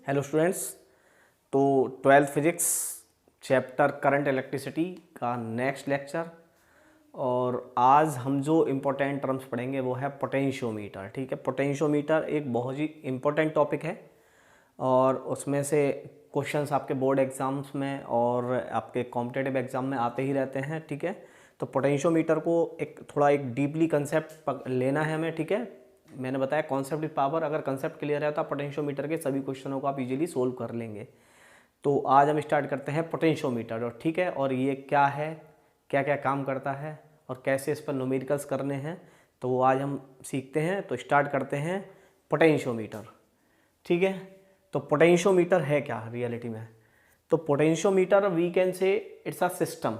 Hello students. तो 12th physics chapter current electricity का next lecture. और आज हम जो इम्पोर्टेंट टर्म्स पढ़ेंगे वो है पोटेंशियोमीटर। ठीक है, पोटेंशियोमीटर एक बहुत ही इम्पोर्टेंट टॉपिक है और उसमें से क्वेश्चंस आपके बोर्ड एग्ज़ाम्स में और आपके कॉम्पिटिटिव एग्ज़ाम में आते ही रहते हैं। ठीक है, तो पोटेंशियोमीटर को एक डीपली कंसेप्ट लेना है हमें। ठीक है, मैंने बताया कॉन्सेप्ट विद पावर। अगर कंसेप्ट क्लियर है तो आप पोटेंशियोमीटर के सभी क्वेश्चनों को आप इजीली सोल्व कर लेंगे। तो आज हम स्टार्ट करते हैं पोटेंशियोमीटर। और ठीक है, और ये क्या है, क्या क्या काम करता है और कैसे इस पर न्यूमेरिकल्स करने हैं, तो वो आज हम सीखते हैं। तो स्टार्ट करते हैं पोटेंशियोमीटर। ठीक है, तो पोटेंशियोमीटर है क्या रियलिटी में? तो potentiometer we can say it's a system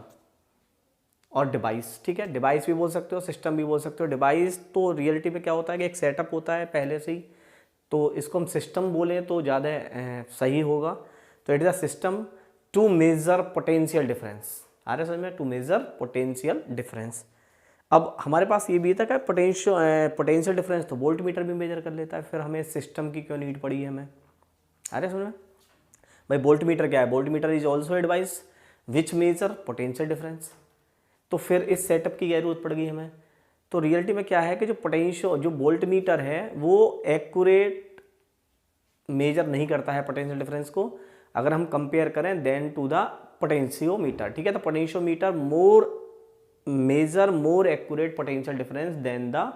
और डिवाइस। ठीक है, डिवाइस भी बोल सकते हो, सिस्टम भी बोल सकते हो। डिवाइस तो रियलिटी में क्या होता है कि एक सेटअप होता है पहले से ही, तो इसको हम सिस्टम बोले तो ज़्यादा सही होगा। तो it is a system to measure potential difference. आ रहा है समझ में? To measure potential difference. अब हमारे पास ये भी था कि पोटेंशियल डिफरेंस तो वोल्ट मीटर भी मेजर कर लेता है, फिर हमें सिस्टम की क्यों नीड पड़ी है हमें? आ रहा है समझ में? भाई वोल्ट मीटर क्या है? Volt meter is also a device which measure potential difference. तो फिर इस सेटअप की क्या जरूरत पड़ गई हमें? तो रियलिटी में क्या है कि जो वोल्ट मीटर है वो एक्यूरेट मेजर नहीं करता है पोटेंशियल डिफरेंस को, अगर हम कंपेयर करें देन टू द पोटेंशियोमीटर। ठीक है, तो potentiometer more accurate potential difference then the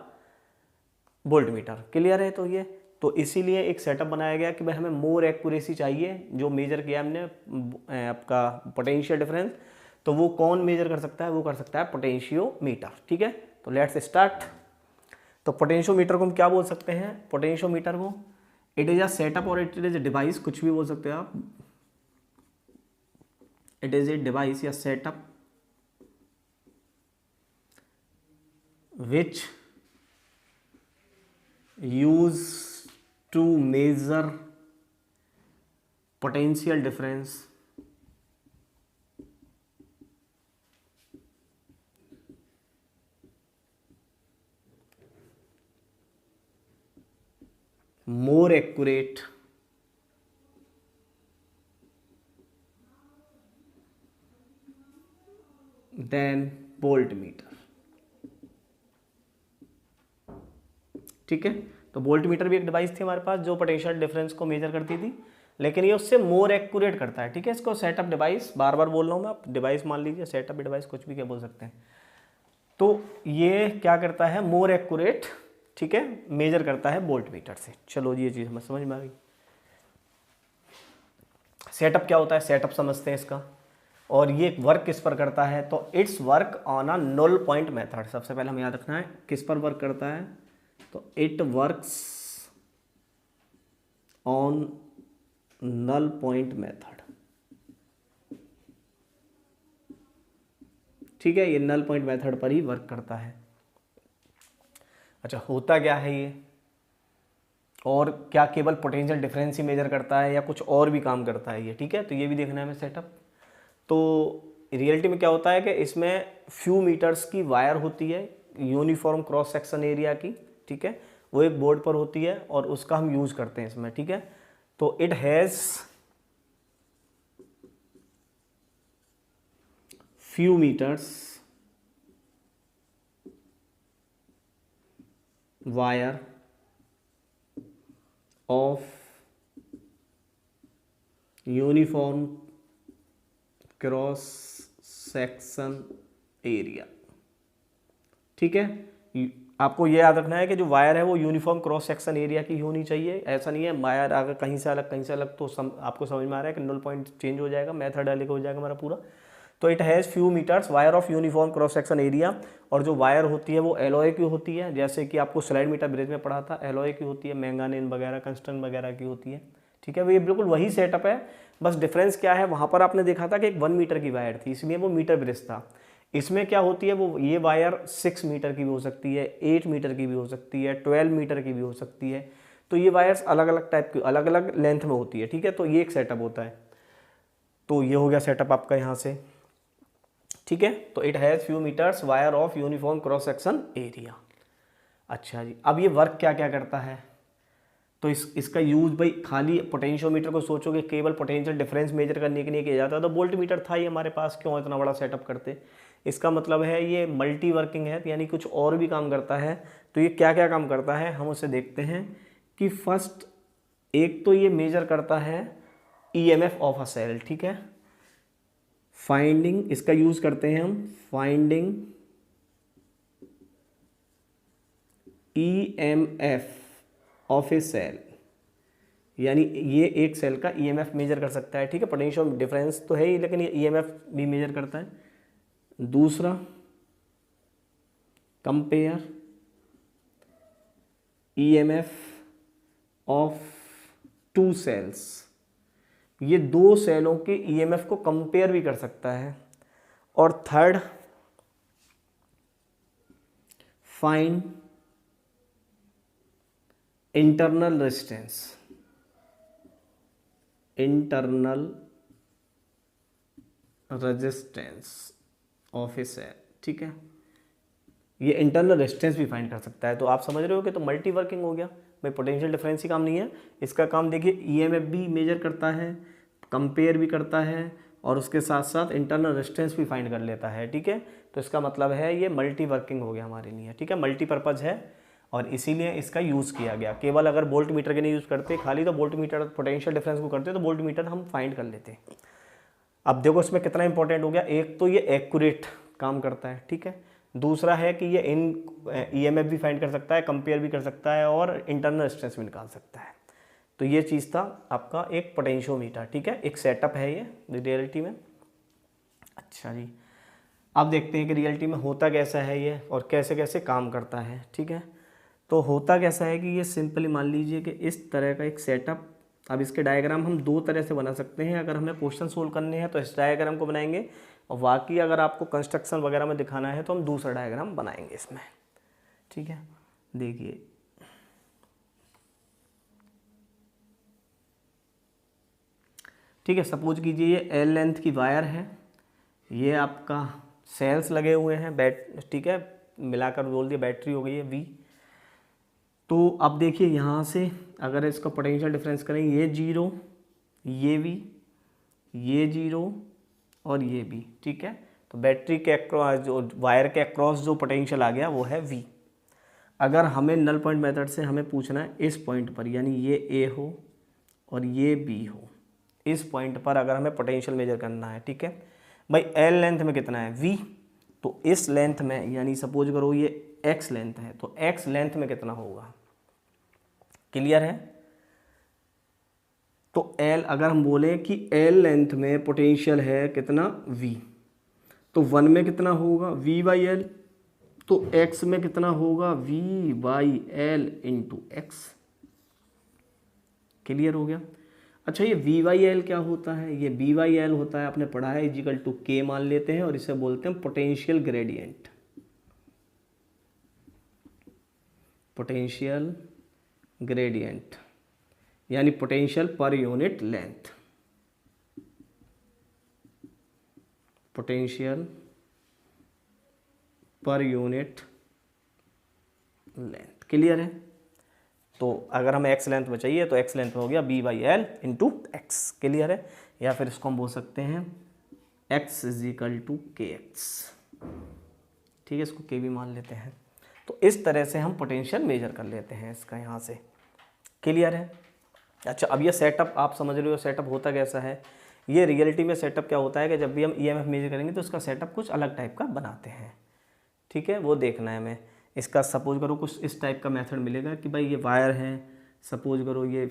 volt meter. Clear है? तो ये तो इसीलिए एक सेटअप बनाया गया कि भाई हमें मोर एक्यूरेसी चाहिए। जो मेजर किया हमने आपका पोटेंशियल डिफरेंस, तो वो कौन मेजर कर सकता है? वो कर सकता है पोटेंशियोमीटर। ठीक है, तो लेट्स स्टार्ट। तो पोटेंशियोमीटर को हम क्या बोल सकते हैं? पोटेंशियोमीटर को इट इज अ सेटअप और इट इज ए डिवाइस, कुछ भी बोल सकते हैं आप। इट इज ए डिवाइस या setup which use to measure potential difference more accurate than voltmeter। ठीक है, तो वोल्टमीटर भी एक डिवाइस थी हमारे पास जो पोटेंशियल डिफरेंस को मेजर करती थी, लेकिन ये उससे मोर एक्यूरेट करता है। ठीक है, इसको सेटअप डिवाइस बार बार बोल रहा हूँ मैं, आप डिवाइस मान लीजिए, सेटअप डिवाइस कुछ भी क्या बोल सकते हैं। तो ये क्या करता है? मोर एक्यूरेट, ठीक है, मेजर करता है वोल्टमीटर से। चलो ये चीज़ हमें समझ में आ गई। सेटअप क्या होता है? सेटअप समझते हैं इसका। और ये वर्क किस पर करता है? तो it's work on a null point method. सबसे पहले हमें याद रखना है किस पर वर्क करता है। तो it works on null point method. ठीक है, ये नल पॉइंट मेथड पर ही वर्क करता है। अच्छा, होता क्या है ये? और क्या केवल पोटेंशियल डिफरेंस ही मेजर करता है या कुछ और भी काम करता है ये? ठीक है, तो ये भी देखना है हमें सेटअप। तो रियलिटी में क्या होता है कि इसमें फ्यू मीटर्स की वायर होती है यूनिफॉर्म क्रॉस सेक्शन एरिया की। ठीक है, वो एक बोर्ड पर होती है और उसका हम यूज करते हैं इसमें। ठीक है, तो it has few meters wire of uniform cross section area. ठीक है, आपको ये याद रखना है कि जो वायर है वो यूनिफॉर्म क्रॉस सेक्शन एरिया की होनी चाहिए। ऐसा नहीं है वायर अगर कहीं से अलग तो आपको समझ में आ रहा है कि null पॉइंट चेंज हो जाएगा, मेथड अलग हो जाएगा हमारा पूरा। तो it has few meters wire of uniform cross section area. और जो वायर होती है वो एलॉय की होती है, जैसे कि आपको स्लाइड मीटर ब्रिज में पढ़ा था, एलॉय की होती है, मैंगानीन वगैरह टंगस्टन वगैरह की होती है। ठीक है, वो ये बिल्कुल वही सेटअप है, बस डिफरेंस क्या है? वहाँ पर आपने देखा था कि एक 1 मीटर की वायर थी, इसलिए वो मीटर ब्रिज था। इसमें क्या होती है, वो ये वायर 6 मीटर की भी हो सकती है, 8 मीटर की भी हो सकती है, 12 मीटर की भी हो सकती है। तो ये वायर्स अलग अलग टाइप की, अलग अलग लेंथ में होती है। ठीक है, तो ये एक सेटअप होता है। तो ये हो गया सेटअप आपका यहाँ से। ठीक है, तो it has few meters wire of uniform cross section area. अच्छा जी, अब ये वर्क क्या क्या करता है? तो इसका यूज भाई खाली पोटेंशियोमीटर को सोचोगे केवल पोटेंशियल डिफरेंस मेजर करने के लिए किया जाता है तो वोल्ट मीटर था ही हमारे पास, क्यों इतना बड़ा सेटअप करते। इसका मतलब है ये मल्टी वर्किंग है, यानी कुछ और भी काम करता है। तो ये क्या क्या काम करता है हम उसे देखते हैं कि फर्स्ट एक तो ये मेजर करता है ईएमएफ ऑफ अ सेल, ठीक है। फाइंडिंग, इसका यूज करते हैं हम finding EMF of a cell, यानी ये एक सेल का ईएमएफ मेजर कर सकता है, ठीक है। पोटेंशियल डिफरेंस तो है ही, लेकिन ये ईएमएफ भी मेजर करता है। दूसरा compare EMF of two cells, ये दो सेलों के ईएमएफ को कंपेयर भी कर सकता है। और third find internal resistance, internal resistance of a cell, ठीक है। ये इंटरनल रेजिस्टेंस भी फाइंड कर सकता है। तो आप समझ रहे हो कि तो मल्टी वर्किंग हो गया भाई, पोटेंशियल डिफरेंस ही काम नहीं है, इसका काम देखिए ईएमएफ भी मेजर करता है, कंपेयर भी करता है और उसके साथ साथ इंटरनल रेजिस्टेंस भी फाइंड कर लेता है, ठीक है। तो इसका मतलब है ये मल्टी वर्किंग हो गया हमारे लिए, ठीक है, मल्टीपर्पज़ है और इसीलिए इसका यूज़ किया गया। केवल अगर वोल्ट मीटर के नहीं यूज़ करते खाली, तो वोल्ट मीटर पोटेंशियल डिफरेंस को करते तो वोल्ट मीटर हम फाइंड कर लेते। अब देखो इसमें कितना इंपॉर्टेंट हो गया, एक तो ये एक्यूरेट काम करता है, ठीक है। दूसरा है कि ये ईएमएफ भी फाइंड कर सकता है, कंपेयर भी कर सकता है और इंटरनल रेजिस्टेंस भी निकाल सकता है। तो ये चीज़ था आपका एक पोटेंशियोमीटर, ठीक है, एक सेटअप है ये रियलिटी में। अच्छा जी, अब देखते हैं कि रियलिटी में होता कैसा है ये और कैसे कैसे काम करता है, ठीक है। तो होता कैसा है कि ये सिंपली मान लीजिए कि इस तरह का एक सेटअप, अब इसके डायग्राम हम दो तरह से बना सकते हैं। अगर हमें क्वेश्चन सोल्व करने हैं तो इस डायग्राम को बनाएंगे और बाकी अगर आपको कंस्ट्रक्शन वगैरह में दिखाना है तो हम दूसरा डायग्राम बनाएंगे इसमें, ठीक है। देखिए ठीक है, सपोज कीजिए ये एल लेंथ की वायर है, ये आपका सेल्स लगे हुए हैं ठीक है, मिलाकर बोल दिया बैटरी हो गई है वी। तो अब देखिए यहाँ से अगर इसका पोटेंशियल डिफरेंस करें, ये जीरो, ये वी, ये जीरो और ये भी, ठीक है। तो बैटरी के अक्रॉस जो वायर के अक्रॉस जो पोटेंशियल आ गया वो है वी। अगर हमें नल पॉइंट मेथड से हमें पूछना है इस पॉइंट पर, यानी ये ए हो और ये बी हो, इस पॉइंट पर अगर हमें पोटेंशियल मेजर करना है, ठीक है भाई। एल लेंथ में कितना है वी, तो इस लेंथ में यानी सपोज करो ये एक्स लेंथ है, तो एक्स लेंथ में कितना होगा, क्लियर है। तो एल अगर हम बोलें कि एल लेंथ में पोटेंशियल है कितना वी, तो 1 में कितना होगा वी बाई एल, तो एक्स में कितना होगा V by L into x, clear हो गया। अच्छा ये वी बाई एल क्या होता है, ये बी बाई एल होता है, आपने पढ़ा है, इजिकल टू के मान लेते हैं और इसे बोलते हैं पोटेंशियल ग्रेडियंट, पोटेंशियल ग्रेडियंट यानी potential per unit length, potential per unit length, clear है। तो अगर हमें एक्स लेंथ में चाहिए तो एक्स लेंथ में हो गया B by L into x, clear है। या फिर इसको हम बोल सकते हैं x is equal to K x, ठीक है, इसको के भी मान लेते हैं। तो इस तरह से हम पोटेंशियल मेजर कर लेते हैं इसका यहाँ से, क्लियर है। अच्छा अब ये सेटअप आप समझ रहे हो, सेटअप होता कैसा है। ये रियलिटी में सेटअप क्या होता है कि जब भी हम ईएमएफ मेजर करेंगे तो उसका सेटअप कुछ अलग टाइप का बनाते हैं, ठीक है, वो देखना है हमें। इसका सपोज करो कुछ इस टाइप का मेथड मिलेगा कि भाई ये वायर है, सपोज करो ये,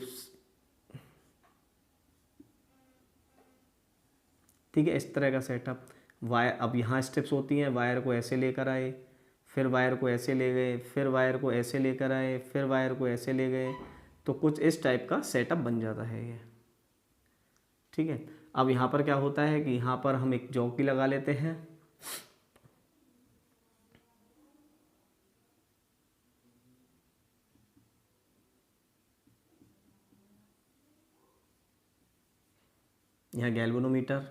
ठीक है, इस तरह का सेटअप वायर। अब यहाँ स्टेप्स होती हैं, वायर को ऐसे लेकर आए, फिर वायर को ऐसे ले गए, फिर वायर को ऐसे लेकर आए, फिर वायर को ऐसे ले गए, तो कुछ इस टाइप का सेटअप बन जाता है ये, ठीक है। अब यहाँ पर क्या होता है कि यहाँ पर हम एक जॉकी लगा लेते हैं, यहाँ गैल्वेनोमीटर,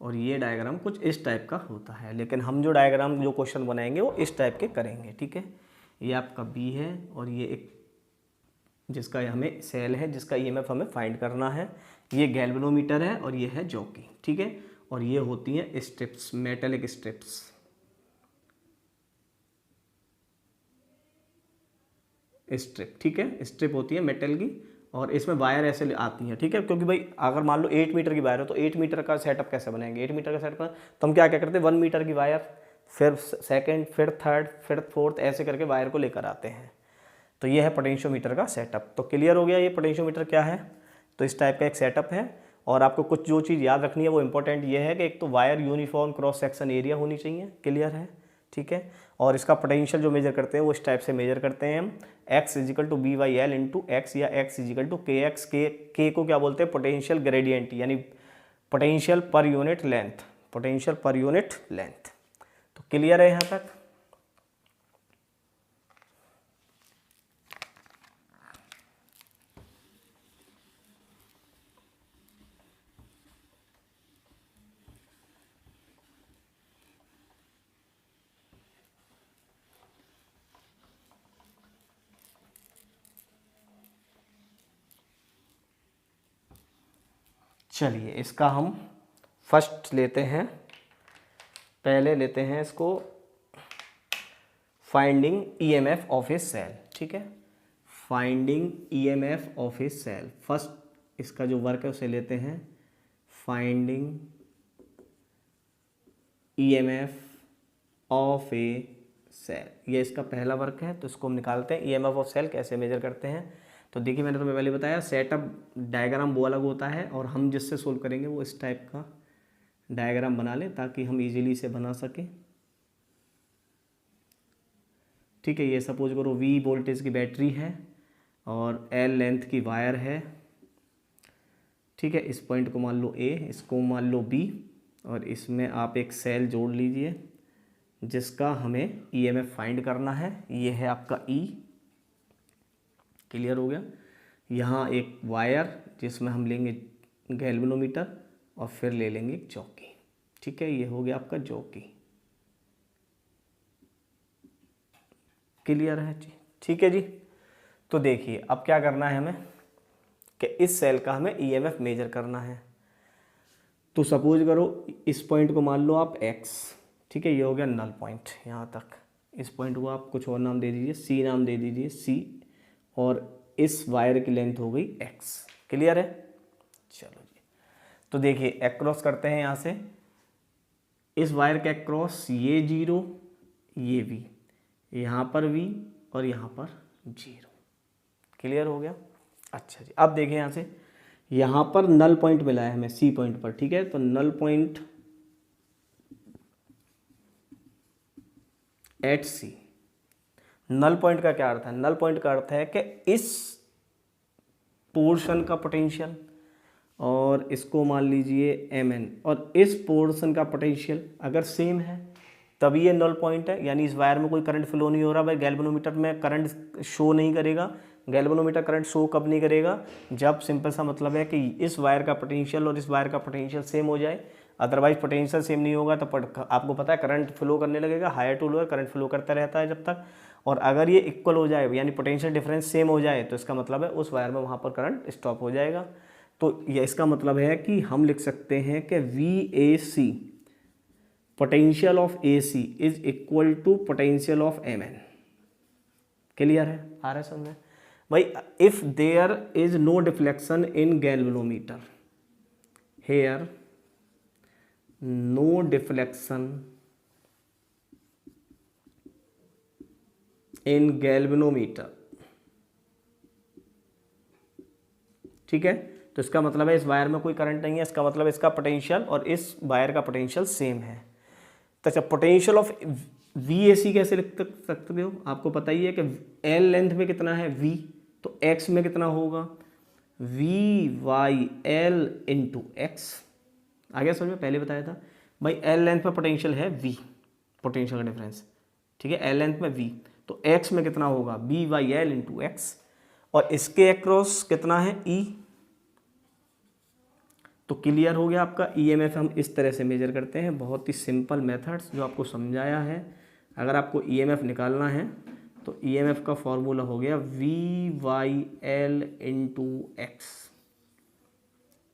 और ये डायग्राम कुछ इस टाइप का होता है। लेकिन हम जो डायग्राम जो क्वेश्चन बनाएंगे वो इस टाइप के करेंगे, ठीक है। ये आपका बी है और ये एक जिसका हमें सेल है, जिसका ईएमएफ हमें फाइंड करना है। ये गैल्वेनोमीटर है और ये है जॉकी, ठीक है। और ये होती हैं स्ट्रिप्स, मेटेलिक स्ट्रिप्स। स्ट्रिप, ठीक है, स्ट्रिप होती है मेटल की और इसमें वायर ऐसे आती हैं, ठीक है। क्योंकि भाई अगर मान लो 8 मीटर की वायर हो तो 8 मीटर का सेटअप कैसे बनाएंगे, 8 मीटर का सेटअप तो हम क्या क्या करते हैं, 1 मीटर की वायर, फिर सेकेंड, फिर थर्ड, फिर फोर्थ, ऐसे करके वायर को लेकर आते हैं। तो ये है पोटेंशियोमीटर का सेटअप। तो क्लियर हो गया ये पोटेंशियोमीटर क्या है। तो इस टाइप का एक सेटअप है। और आपको कुछ जो चीज़ याद रखनी है वो इंपॉर्टेंट ये है कि एक तो wire uniform cross section area होनी चाहिए, क्लियर है, ठीक है। और इसका पोटेंशियल जो मेजर करते हैं वो इस टाइप से मेजर करते हैं हम, x is equal to B Y L into x, या x is equal to K x. K को क्या बोलते हैं, पोटेंशियल ग्रेडियंट, यानी potential per unit length, potential per unit length. तो क्लियर है यहाँ तक। चलिए इसका हम फर्स्ट लेते हैं, पहले लेते हैं इसको finding EMF of a cell, ठीक है। Finding EMF of a cell, first इसका जो वर्क है उसे लेते हैं, finding EMF of a cell. ये इसका पहला वर्क है। तो इसको हम निकालते हैं, ईएमएफ ऑफ सेल कैसे मेजर करते हैं। तो देखिए मैंने तुम्हें पहले बताया सेटअप डायग्राम वो अलग होता है और हम जिससे सोल्व करेंगे वो इस टाइप का डायग्राम बना लें ताकि हम इजीली इसे बना सकें, ठीक है। ये सपोज करो V वोल्टेज की बैटरी है और L लेंथ की वायर है, ठीक है। इस पॉइंट को मान लो A, इसको मान लो B और इसमें आप एक सेल जोड़ लीजिए जिसका हमें ईएमएफ फाइंड करना है। ये है आपका E, क्लियर हो गया। यहाँ एक वायर जिसमें हम लेंगे गैल्वेनोमीटर और फिर ले लेंगे एक जॉकी, ठीक है। ये हो गया आपका जॉकी, क्लियर है जी, ठीक है जी। तो देखिए अब क्या करना है हमें कि इस सेल का हमें ईएमएफ मेजर करना है। तो सपोज करो इस पॉइंट को मान लो आप x, ठीक है। ये हो गया नल पॉइंट यहाँ तक। इस पॉइंट को आप कुछ और नाम दे दीजिए, C नाम दे दीजिए, C। और इस वायर की लेंथ हो गई x, क्लियर है। चलो जी, तो देखिए एक्रॉस करते हैं यहाँ से, इस वायर के एक्रॉस ये 0, ये V, यहाँ पर V और यहाँ पर 0, क्लियर हो गया। अच्छा जी, अब देखिए यहाँ से, यहाँ पर नल पॉइंट मिला है हमें C पॉइंट पर, ठीक है। तो null point at C, null point का क्या अर्थ है, नल पॉइंट का अर्थ है कि इस पोर्शन का पोटेंशियल, और इसको मान लीजिए Mn, और इस पोर्शन का पोटेंशियल अगर सेम है तभी ये नल पॉइंट है, यानी इस वायर में कोई करंट फ्लो नहीं हो रहा। भाई गैल्वेनोमीटर में करंट शो नहीं करेगा, गैल्वेनोमीटर करंट शो कब नहीं करेगा, जब सिंपल सा मतलब है कि इस वायर का पोटेंशियल और इस वायर का पोटेंशियल सेम हो जाए। अदरवाइज पोटेंशियल सेम नहीं होगा तो आपको पता है करंट फ्लो करने लगेगा, higher to lower current flow करता रहता है जब तक। और अगर ये इक्वल हो जाए यानी पोटेंशियल डिफरेंस सेम हो जाए तो इसका मतलब है उस वायर में वहाँ पर करंट स्टॉप हो जाएगा। तो ये इसका मतलब है कि हम लिख सकते हैं कि VAC, potential of AC is equal to potential of Mn, clear है, आ रहा है समझ में भाई। If there is no deflection in galvanometer, here no deflection in galvanometer, ठीक है। तो इसका मतलब है इस वायर में कोई करंट नहीं है, इसका मतलब इसका पोटेंशियल और इस वायर का पोटेंशियल सेम है। तो अच्छा, पोटेंशियल ऑफ VAC कैसे लिख सकते हो, आपको पता ही है कि L लेंथ में कितना है V, तो X में कितना होगा VYL इंटू एक्स। आगे समझ में, पहले बताया था भाई L लेंथ में पोटेंशियल है V, पोटेंशियल का डिफरेंस, ठीक है। L लेंथ में V, तो X में कितना होगा BYL इंटू एक्स, और इसके अक्रॉस कितना है E। तो क्लियर हो गया आपका। ईएमएफ हम इस तरह से मेजर करते हैं, बहुत ही सिंपल मेथड्स जो आपको समझाया है। अगर आपको ईएमएफ निकालना है तो ईएमएफ का फॉर्मूला हो गया VYL into x.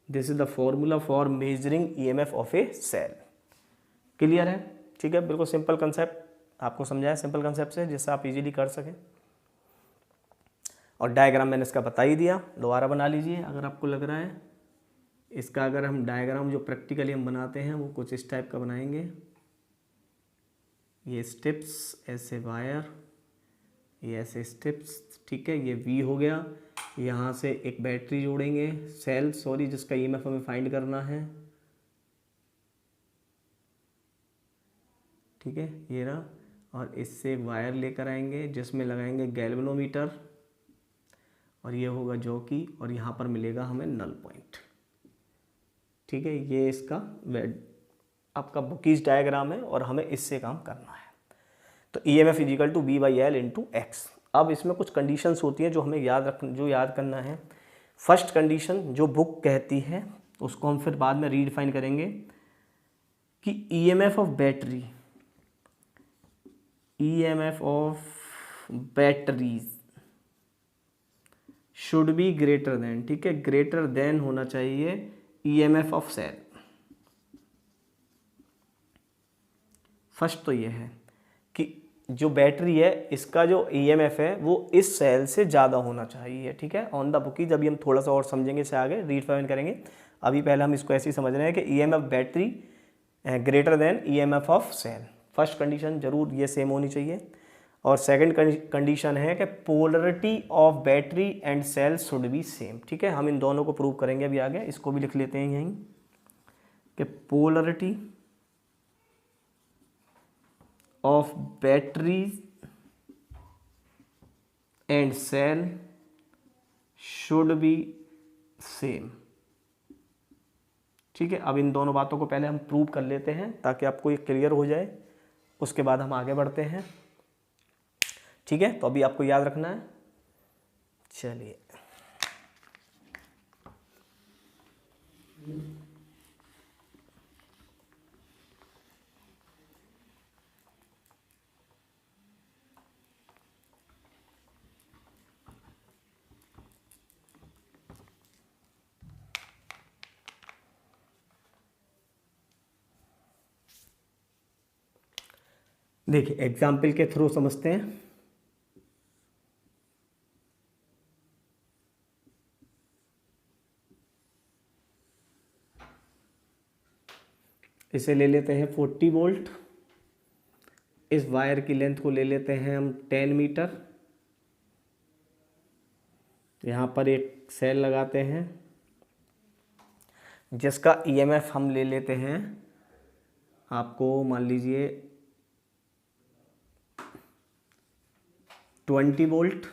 This is the formula for measuring EMF of a cell. Clear है? ठीक है, बिल्कुल सिंपल कंसेप्ट आपको समझाया, सिंपल कंसेप्ट से जिससे आप इजीली कर सकें। और डायग्राम मैंने इसका बता ही दिया, दोबारा बना लीजिए अगर आपको लग रहा है। इसका अगर हम डायग्राम जो प्रैक्टिकली हम बनाते हैं वो कुछ इस टाइप का बनाएंगे। ये स्टेप्स, ऐसे वायर, ये ऐसे स्टेप्स, ठीक है। ये वी हो गया, यहाँ से एक बैटरी जोड़ेंगे, सेल सॉरी, जिसका ईएमएफ हमें फाइंड करना है, ठीक है, ये रहा। और इससे वायर लेकर आएंगे जिसमें लगाएंगे गैल्वेनोमीटर, और ये होगा जॉकी, और यहाँ पर मिलेगा हमें नल पॉइंट, ठीक है। ये इसका आपका बुकीज डायग्राम है और हमें इससे काम करना है। तो EMF is equal to VYL into x. अब इसमें कुछ कंडीशंस होती हैं जो हमें याद करना है। फर्स्ट कंडीशन जो बुक कहती है उसको हम फिर बाद में रीडिफाइन करेंगे कि EMF of batteries should be greater then, ठीक है, ग्रेटर देन होना चाहिए EMF ऑफ सेल। फर्स्ट तो ये है कि जो बैटरी है इसका जो EMF है वो इस सेल से ज़्यादा होना चाहिए, ठीक है, ऑन द बुकीज। अभी हम थोड़ा सा और समझेंगे, इसे आगे रीडिफाइन करेंगे। अभी पहले हम इसको ऐसे ही समझ रहे हैं कि EMF battery greater than EMF of cell. First condition जरूर ये सेम होनी चाहिए। और सेकंड कंडीशन है कि polarity of battery and cell should be same, ठीक है। हम इन दोनों को प्रूव करेंगे अभी आगे। इसको भी लिख लेते हैं यहीं कि polarity of batteries and cell should be same, ठीक है। अब इन दोनों बातों को पहले हम प्रूव कर लेते हैं ताकि आपको ये क्लियर हो जाए, उसके बाद हम आगे बढ़ते हैं, ठीक है। तो अभी आपको याद रखना है। चलिए, देखिए एग्जाम्पल के थ्रू समझते हैं। इसे ले लेते हैं 40 वोल्ट। इस वायर की लेंथ को ले लेते हैं हम 10 मीटर। यहाँ पर एक सेल लगाते हैं जिसका EMF हम ले लेते हैं, आपको मान लीजिए 20 वोल्ट,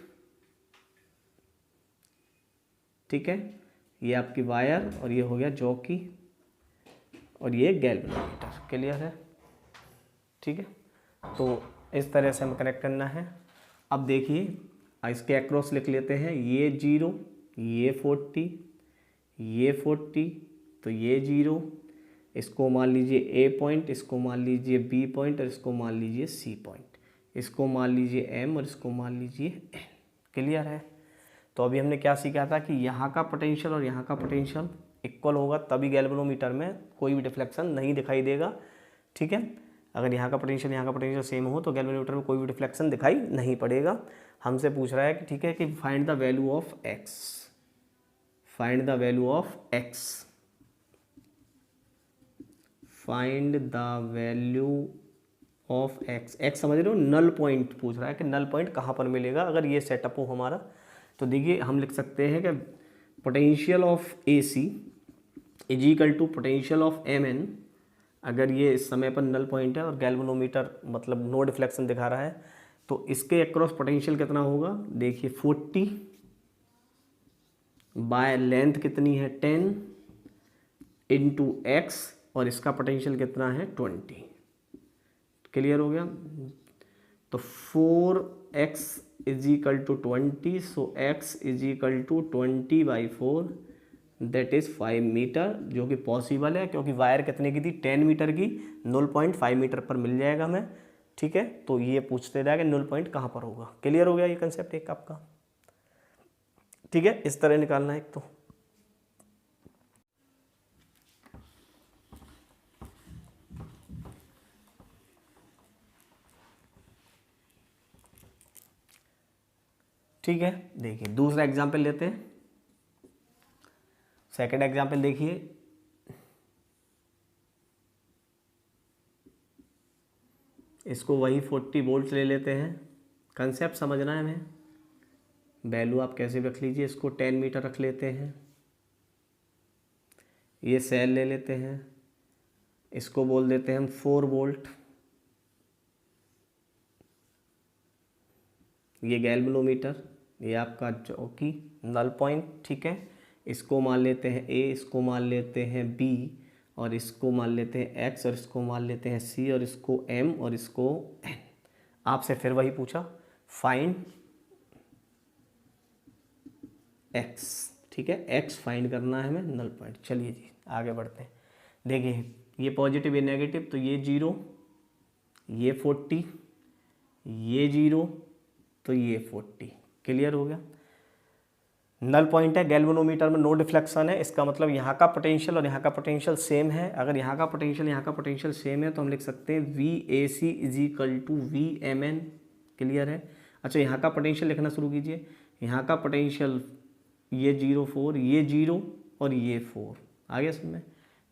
ठीक है। ये आपकी वायर और ये हो गया जॉकी और ये गैल्वेनोमीटर। क्लियर है? ठीक है, तो इस तरह से हमें कनेक्ट करना है। अब देखिए इसके अक्रॉस लिख लेते हैं, ये 0, ये 40, ये 40, तो ये 0, इसको मान लीजिए A पॉइंट, इसको मान लीजिए B पॉइंट और इसको मान लीजिए C पॉइंट, इसको मान लीजिए M और इसको मान लीजिए N। क्लियर है? तो अभी हमने क्या सीखा था कि यहाँ का पोटेंशियल और यहाँ का पोटेंशियल इक्वल होगा, तभी गैल्वेनोमीटर में कोई भी डिफ्लेक्शन नहीं दिखाई देगा। ठीक है, अगर यहाँ का पोटेंशियल सेम हो तो गैल्वेनोमीटर में कोई भी डिफ्लेक्शन दिखाई नहीं पड़ेगा। हमसे पूछ रहा है कि ठीक है कि find the value of x, find the value of x, find the value of x। x समझ रहे हो, नल पॉइंट पूछ रहा है कि नल पॉइंट कहाँ पर मिलेगा अगर ये सेटअप हो हमारा। तो देखिए हम लिख सकते हैं कि potential of AC is equal to potential of MN। अगर ये इस समय पर नल पॉइंट है और गैल्वेनोमीटर मतलब नो डिफ्लेक्शन दिखा रहा है, तो इसके अक्रॉस पोटेंशियल कितना होगा, देखिए 40 बाय लेंथ कितनी है 10 इंटू x और इसका पोटेंशियल कितना है 20। क्लियर हो गया? तो 4x is equal to 20, so x is equal to 20/4 that is 5 meter, जो कि पॉसिबल है क्योंकि वायर कितने की थी 10 मीटर की, 0.5 मीटर पर मिल जाएगा हमें। ठीक है, तो ये पूछते रहेगा कि नुल पॉइंट कहाँ पर होगा। क्लियर हो गया ये कंसेप्ट एक आपका, ठीक है, इस तरह निकालना है एक तो। ठीक है, देखिए दूसरा एग्जाम्पल लेते हैं। सेकंड एग्जाम्पल देखिए, इसको वही 40 वोल्ट ले लेते हैं। कंसेप्ट समझना है हमें, वैल्यू आप कैसे रख लीजिए, इसको 10 मीटर रख लेते हैं। ये सेल ले लेते हैं, इसको बोल देते हैं हम 4 वोल्ट। ये गैल्वेनोमीटर, ये आपका जो कि नल पॉइंट, ठीक है। इसको मान लेते हैं ए, इसको मान लेते हैं बी, और इसको मान लेते हैं एक्स, और इसको मान लेते हैं सी, और इसको एम, और इसको एन। आपसे फिर वही पूछा, फाइंड एक्स, ठीक है, एक्स फाइंड करना है हमें, नल पॉइंट। चलिए जी आगे बढ़ते हैं। देखिए ये पॉजिटिव ये नेगेटिव, तो ये 0, ये 40, ये 0, तो ये 40। क्लियर हो गया। नल पॉइंट है, गैल्वेनोमीटर में नो डिफ्लेक्शन है, इसका मतलब यहाँ का पोटेंशियल और यहाँ का पोटेंशियल सेम है। अगर यहाँ का पोटेंशियल यहाँ का पोटेंशियल सेम है तो हम लिख सकते हैं VAC is equal to VMN। Clear है। अच्छा, यहाँ का पोटेंशियल लिखना शुरू कीजिए। यहाँ का पोटेंशियल ये 0 4, ये 0 और ये 4 आ गया समझ में।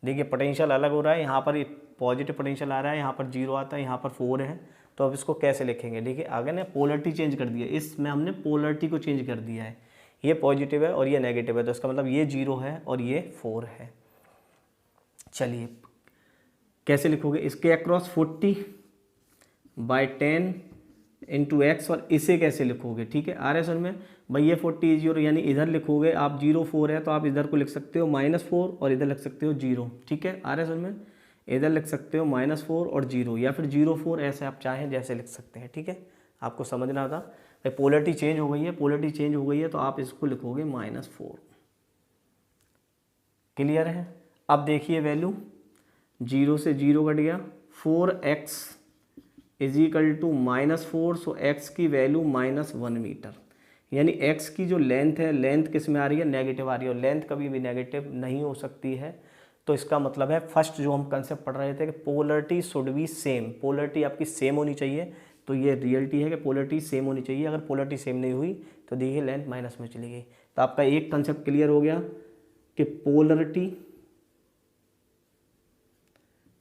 देखिए पोटेंशियल अलग हो रहा है, यहाँ पर पॉजिटिव पोटेंशियल आ रहा है, यहाँ पर 0 आता है, यहाँ पर 4 है। तो अब इसको कैसे लिखेंगे, देखिए आगे ने पोलरिटी चेंज कर दिया, इसमें हमने पोलरिटी को चेंज कर दिया है। ये पॉजिटिव है और ये नेगेटिव है, तो इसका मतलब ये 0 है और ये 4 है। चलिए कैसे लिखोगे, इसके अक्रॉस 40/10 इंटू एक्स, और इसे कैसे लिखोगे, ठीक है। आर एस में भाई ये 40 0, यानी इधर लिखोगे आप 0 4 है तो आप इधर को लिख सकते हो -4 और इधर लिख सकते हो 0, ठीक है। आर एस में इधर लिख सकते हो -4 और 0, या फिर 0 4, ऐसे आप चाहें जैसे लिख सकते हैं, ठीक है। आपको समझना था भाई पोलरिटी चेंज हो गई है, पोलरिटी चेंज हो गई है तो आप इसको लिखोगे -4। क्लियर है। अब देखिए वैल्यू 0 से 0 कट गया, 4x is equal to -4, so x की वैल्यू -1 मीटर, यानी x की जो लेंथ है, लेंथ किस में आ रही है, नेगेटिव आ रही है, और लेंथ कभी भी नेगेटिव नहीं हो सकती है। तो इसका मतलब है फर्स्ट जो हम कंसेप्ट पढ़ रहे थे कि polarity should be same, polarity आपकी सेम होनी चाहिए। तो ये रियलिटी है कि पोलरिटी सेम होनी चाहिए। अगर पोलरिटी सेम नहीं हुई तो देखिए लेंथ माइनस में चली गई। तो आपका एक कंसेप्ट क्लियर हो गया कि पोलरिटी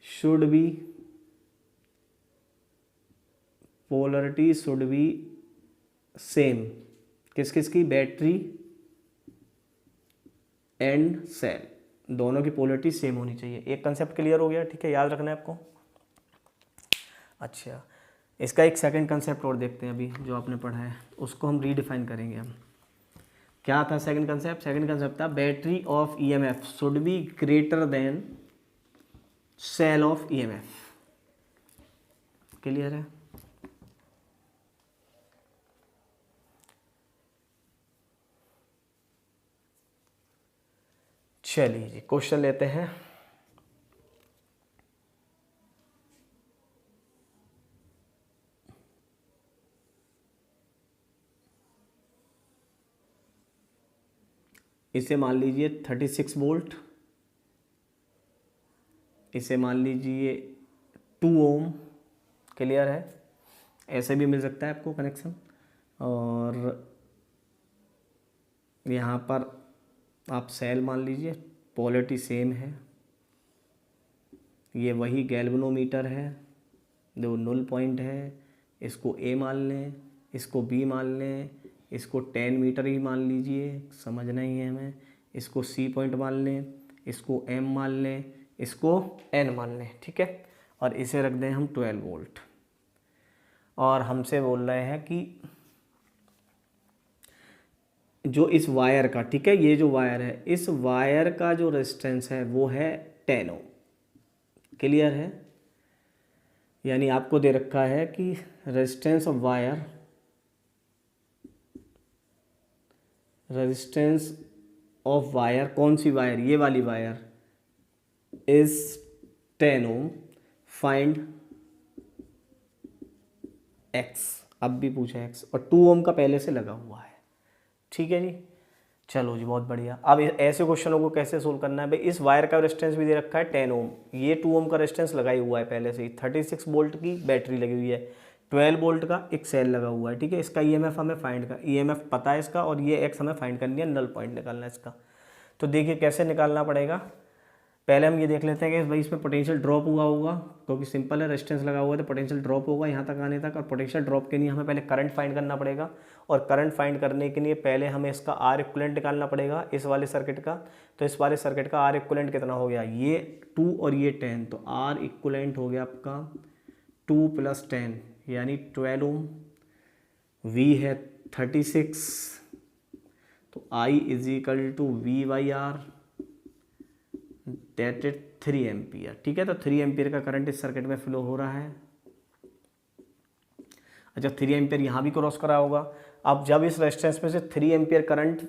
शुड बी सेम, किस किस की, बैटरी एंड सेल, दोनों की पोलरिटी सेम होनी चाहिए। एक कंसेप्ट क्लियर हो गया, ठीक है, याद रखना है आपको। अच्छा, इसका एक सेकंड कंसेप्ट और देखते हैं अभी जो आपने पढ़ा है, उसको हम रीडिफाइन करेंगे हम। क्या था सेकंड कंसेप्ट, सेकंड कंसेप्ट था battery of EMF should be greater than cell of EMF. Clear है। चलिए जी क्वेश्चन लेते हैं। इसे मान लीजिए 36 वोल्ट, इसे मान लीजिए 2 ओम। क्लियर है। ऐसे भी मिल सकता है आपको कनेक्शन। और यहाँ पर आप सेल मान लीजिए, पोलरिटी सेम है। ये वही गैल्वेनोमीटर है, दो नुल पॉइंट है, इसको ए मान लें, इसको बी मान लें, इसको 10 मीटर ही मान लीजिए, समझना ही है हमें। इसको सी पॉइंट मान लें, इसको एम मान लें, इसको एन मान लें, ठीक है। और इसे रख दें हम 12 वोल्ट। और हमसे बोल रहे हैं कि जो इस वायर का, ठीक है, ये जो वायर है, इस वायर का जो रेजिस्टेंस है वो है 10 ओम। क्लियर है। यानी आपको दे रखा है कि resistance of wire, resistance of wire, कौन सी वायर, ये वाली wire, is 10 ohm, find x, अब भी पूछा एक्स, और 2 ओम का पहले से लगा हुआ है। ठीक है जी, चलो जी बहुत बढ़िया। अब ऐसे क्वेश्चनों को कैसे सोल्व करना है भाई, इस वायर का रेजिस्टेंस भी दे रखा है 10 ओम, ये 2 ओम का रेजिस्टेंस लगा ही हुआ है पहले से ही, 36 वोल्ट की बैटरी लगी हुई है, 12 वोल्ट का एक सेल लगा हुआ है। ठीक है, इसका ईएमएफ हमें फाइंड कर, ईएमएफ पता है इसका, और ये एक्स हमें फाइंड करनी है, नल पॉइंट निकालना है इसका। तो देखिए कैसे निकालना पड़ेगा, पहले हम ये देख लेते हैं कि भाई इसमें पोटेंशियल ड्रॉप हुआ होगा, क्योंकि सिंपल है, रेजिस्टेंस लगा हुआ है तो पोटेंशियल ड्रॉप होगा यहाँ तक आने तक, और पोटेंशियल ड्रॉप के लिए हमें पहले करंट फाइंड करना पड़ेगा, और करंट फाइंड करने के लिए पहले हमें इसका आर इक्विवेलेंट निकालना पड़ेगा इस वाले सर्किट का। तो इस वाले सर्किट का आर इक्विवेलेंट कितना हो गया, ये 2 और ये 10, तो आर इक्विवेलेंट हो गया आपका 2 + 10 यानी 12 ओम, वी है 36, तो आई = V/R, डेट इज 3 एम्पियर। ठीक है, तो 3 एम्पियर का करंट इस सर्किट में फ्लो हो रहा है। अच्छा, 3 एम्पियर यहाँ भी क्रॉस करा होगा। अब जब इस रेजिस्टेंस में से 3 एम्पियर करंट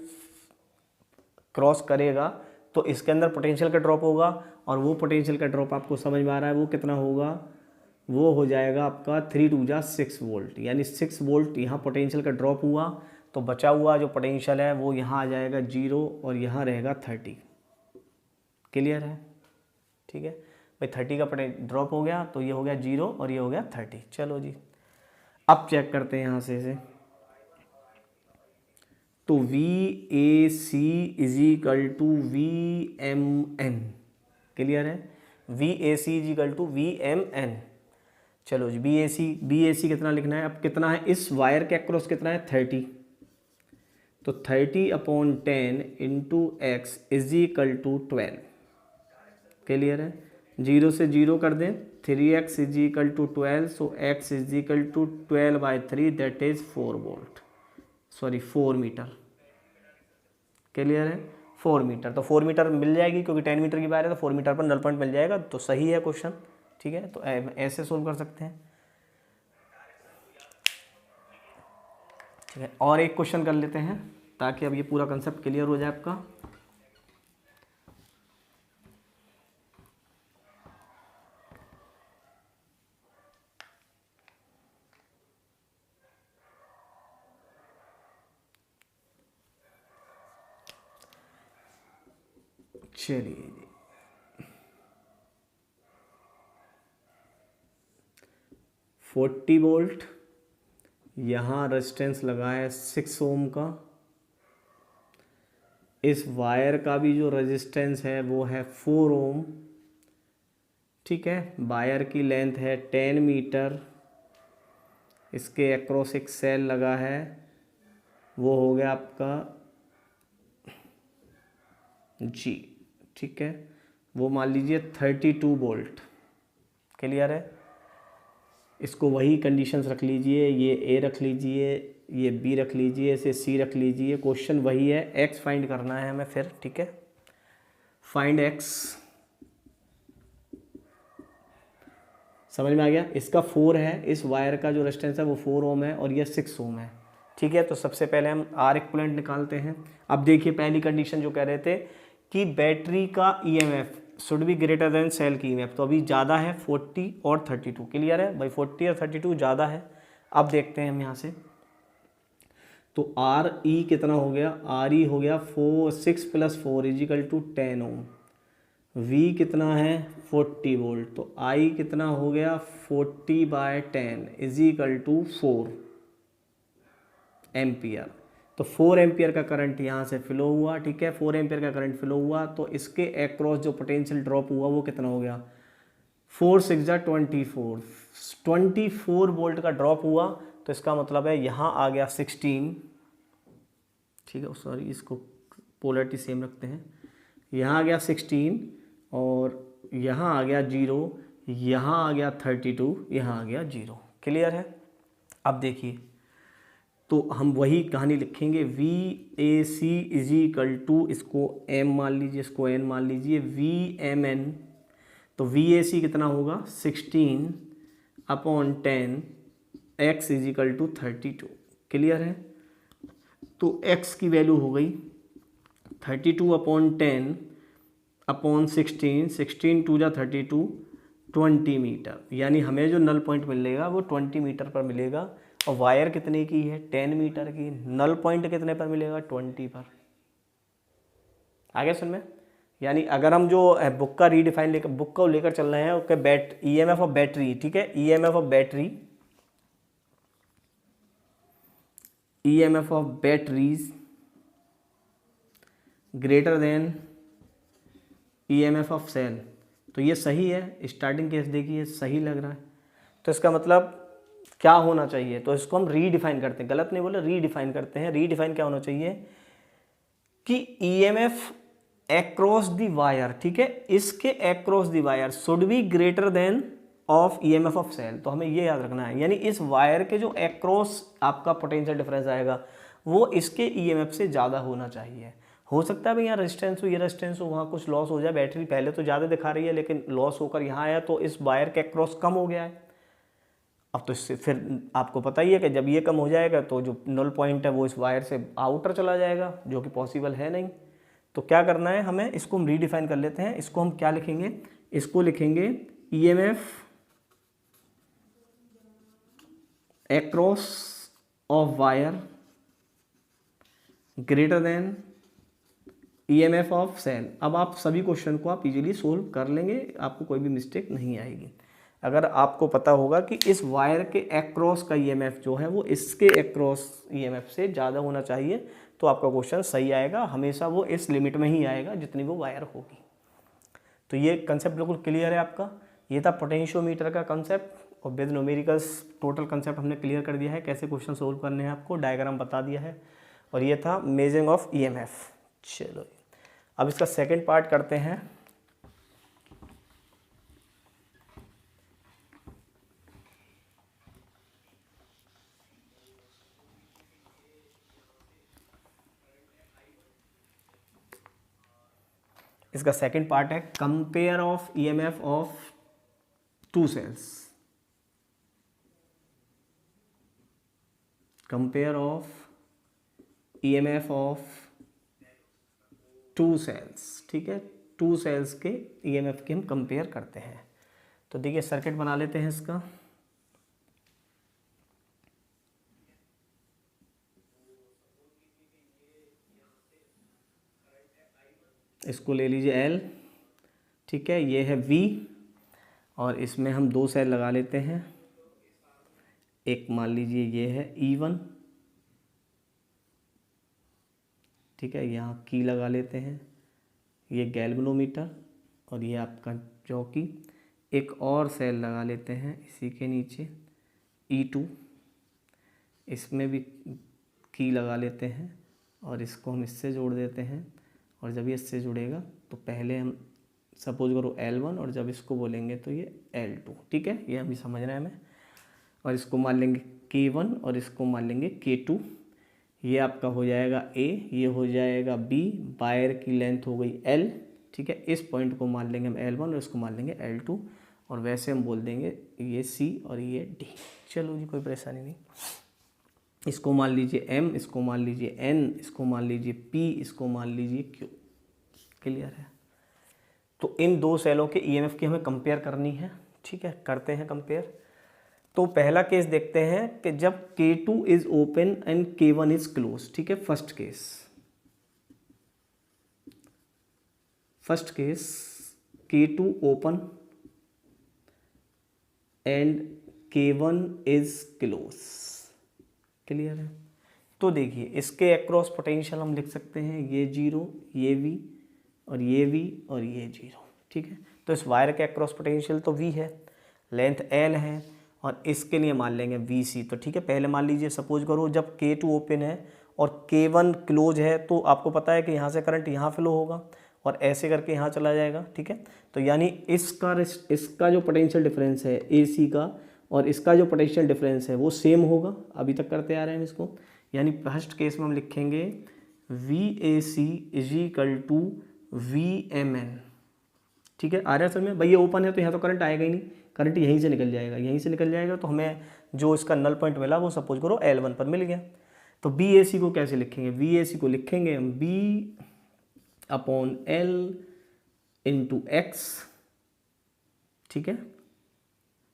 क्रॉस करेगा तो इसके अंदर पोटेंशियल का ड्रॉप होगा, और वो पोटेंशियल का ड्रॉप आपको समझ में आ रहा है वो कितना होगा, वो हो जाएगा आपका 3 × 6 वोल्ट, यानी 6 वोल्ट यहाँ पोटेंशियल का ड्रॉप हुआ, तो बचा हुआ जो पोटेंशियल है वो यहाँ आ जाएगा 0 और यहाँ रहेगा 30। क्लियर है? ठीक है भाई, 30 का ड्रॉप हो गया तो ये हो गया 0 और ये हो गया 30। चलो जी, अब चेक करते हैं यहाँ से इसे, तो VAC = VMN। क्लियर है? VAC = VMN। चलो जी, BAC कितना लिखना है, अब कितना है इस वायर के अक्रॉस कितना है 30, तो 30/10 × x = 12। क्लियर है? 0 से 0 कर दें, 3x = 12, so x = 12/3 that is 4 volt, sorry 4 meter. Clear है? 4 मीटर, तो 4 मीटर मिल जाएगी क्योंकि 10 मीटर की वायर है, तो 4 मीटर पर नल पॉइंट मिल जाएगा, तो सही है क्वेश्चन। ठीक है, तो ऐसे सोल्व कर सकते हैं। ठीक है, और एक क्वेश्चन कर लेते हैं ताकि अब ये पूरा कंसेप्ट क्लियर हो जाए आपका। चलिए, 40 वोल्ट, यहाँ रेजिस्टेंस लगा है 6 ओम का, इस वायर का भी जो रेजिस्टेंस है वो है 4 ओम। ठीक है, वायर की लेंथ है 10 मीटर, इसके अक्रॉस एक सेल लगा है, वो हो गया आपका G। ठीक है, वो मान लीजिए 32 वोल्ट। क्लियर है? इसको वही कंडीशंस रख लीजिए, ये A रख लीजिए, ये B रख लीजिए, इसे C रख लीजिए, क्वेश्चन वही है, X फाइंड करना है हमें फिर। ठीक है, फाइंड X, समझ में आ गया? इसका 4 है, इस वायर का जो रेजिस्टेंस है वो 4 ओम है, और ये 6 ओम है। ठीक है, तो सबसे पहले हम आर इक्विवेलेंट निकालते हैं। अब देखिए पहली कंडीशन जो कह रहे थे कि बैटरी का EMF should be greater than cell की ईएमएफ, तो अभी ज़्यादा है 40 और 32। क्लियर है भाई, 40 और 32 ज़्यादा है। अब देखते हैं हम यहाँ से, तो आर ई कितना हो गया, आर ई हो गया 6 + 4 = 10 ओम, V कितना है 40 वोल्ट, तो I कितना हो गया 40/10 = 4 एम्पियर। तो 4 एम्पियर का करंट यहाँ से फ्लो हुआ। ठीक है, 4 एम्पियर का करंट फ्लो हुआ, तो इसके अक्रॉस जो पोटेंशियल ड्रॉप हुआ वो कितना हो गया, 4 × 6 = 24 वोल्ट का ड्रॉप हुआ। तो इसका मतलब है यहाँ आ गया 16। ठीक है, सॉरी इसको पोलैरिटी सेम रखते हैं, यहाँ आ गया 16 और यहाँ आ गया 0, यहाँ आ गया 32, यहाँ आ गया 0। क्लियर है? अब देखिए, तो हम वही कहानी लिखेंगे, VAC = इसको M मान लीजिए, इसको N मान लीजिए, VMN, तो VAC कितना होगा 16/10 x = 32। क्लियर है? तो x की वैल्यू हो गई 32/10/16, 16 × 2 = 32, 20 मीटर, यानी हमें जो नल पॉइंट मिलेगा वो 20 मीटर पर मिलेगा। और वायर कितने की है? 10 मीटर की। नल पॉइंट कितने पर मिलेगा? 20 पर। आगे सुन में, यानी अगर हम जो बुक का रीडिफाइन लेकर बुक को लेकर चल रहे हैं, ओके, ईएमएफ ऑफ बैटरी, ठीक है, EMF of battery, EMF of batteries greater than EMF of cell. तो ये सही है, स्टार्टिंग केस देखिए सही लग रहा है। तो इसका मतलब क्या होना चाहिए? तो इसको हम रीडिफाइन करते हैं, गलत नहीं बोले, रीडिफाइन करते हैं। रीडिफाइन क्या होना चाहिए कि ईएमएफ अक्रॉस द वायर, ठीक है, इसके across the wire should be greater than of EMF of cell. तो हमें ये याद रखना है, यानी इस वायर के जो अक्रॉस आपका पोटेंशियल डिफरेंस आएगा वो इसके ईएमएफ से ज़्यादा होना चाहिए। हो सकता है भाई यहाँ रेजिस्टेंस हो, ये रेजिस्टेंस हो, वहाँ कुछ लॉस हो जाए, बैटरी पहले तो ज़्यादा दिखा रही है लेकिन लॉस होकर यहाँ आया तो इस वायर के अक्रॉस कम हो गया है। अब तो इससे फिर आपको पता ही है कि जब ये कम हो जाएगा तो जो नल पॉइंट है वो इस वायर से आउटर चला जाएगा, जो कि पॉसिबल है नहीं। तो क्या करना है हमें, इसको हम रीडिफाइन कर लेते हैं। इसको हम क्या लिखेंगे? इसको लिखेंगे EMF across of wire greater than EMF of cell. अब आप सभी क्वेश्चन को आप इजीली सोल्व कर लेंगे, आपको कोई भी मिस्टेक नहीं आएगी। अगर आपको पता होगा कि इस वायर के अक्रॉस का ईएमएफ जो है वो इसके अक्रॉस ईएमएफ से ज़्यादा होना चाहिए तो आपका क्वेश्चन सही आएगा। हमेशा वो इस लिमिट में ही आएगा जितनी वो वायर होगी। तो ये कंसेप्ट बिल्कुल क्लियर है आपका। ये था पोटेंशियोमीटर का कंसेप्ट और विद न्यूमेरिकल्स टोटल कंसेप्ट हमने क्लियर कर दिया है, कैसे क्वेश्चन सोल्व करने हैं आपको डायग्राम बता दिया है। और ये था मेजरिंग ऑफ ईएमएफ। चलो अब इसका सेकंड पार्ट करते हैं। इसका सेकंड पार्ट है compare of EMF of two cells. Compare of EMF of two cells, ठीक है, टू सेल्स के ईएमएफ के हम कंपेयर करते हैं। तो देखिए सर्किट बना लेते हैं इसका। इसको ले लीजिए L, ठीक है, ये है V और इसमें हम दो सेल लगा लेते हैं। एक मान लीजिए ये है E1, ठीक है, यहाँ की लगा लेते हैं, ये गैल्वेनोमीटर और ये आपका चौकी। एक और सेल लगा लेते हैं इसी के नीचे E2, इसमें भी की लगा लेते हैं और इसको हम इससे जोड़ देते हैं। और जब ये इससे जुड़ेगा तो पहले हम सपोज करो L1 और जब इसको बोलेंगे तो ये L2, ठीक है, ये अभी समझ रहे हैं हमें। और इसको मान लेंगे K1 और इसको मान लेंगे K2। ये आपका हो जाएगा A, ये हो जाएगा B, वायर की लेंथ हो गई L, ठीक है। इस पॉइंट को मान लेंगे हम L1 और इसको मान लेंगे L2 और वैसे हम बोल देंगे ये C और ये D। चलो जी, कोई परेशानी नहीं। इसको मान लीजिए M, इसको मान लीजिए N, इसको मान लीजिए P, इसको मान लीजिए Q। क्लियर है? तो इन दो सेलों के ईएमएफ की हमें कंपेयर करनी है, ठीक है, करते हैं कंपेयर। तो पहला केस देखते हैं कि जब K2 is open and K1 is close, ठीक है, first case K2 open and K1 is close. Clear है? तो देखिए इसके अक्रॉस पोटेंशियल हम लिख सकते हैं ये 0, ये V और ये V और ये 0, ठीक है। तो इस वायर के अक्रॉस पोटेंशियल तो V है, लेंथ L है और इसके लिए मान लेंगे VC। तो ठीक है, पहले मान लीजिए सपोज करो जब K2 ओपन है और K1 क्लोज है तो आपको पता है कि यहाँ से करंट यहाँ फ्लो होगा और ऐसे करके यहाँ चला जाएगा, ठीक है। तो यानी इसका जो पोटेंशियल डिफरेंस है AC का और इसका जो पोटेंशियल डिफरेंस है वो सेम होगा। अभी तक करते आ रहे हैं हम इसको। यानी फर्स्ट केस में हम लिखेंगे VAC is equal to VMN, ठीक है। आ रहा है समझ में? भाई ये ओपन है तो यहाँ तो करंट आएगा ही नहीं, करंट यहीं से निकल जाएगा, यहीं से निकल जाएगा। तो हमें जो इसका नल पॉइंट मिला वो सपोज करो L1 पर मिल गया। तो BAC को कैसे लिखेंगे? BAC को लिखेंगे हम B/L × X, ठीक है।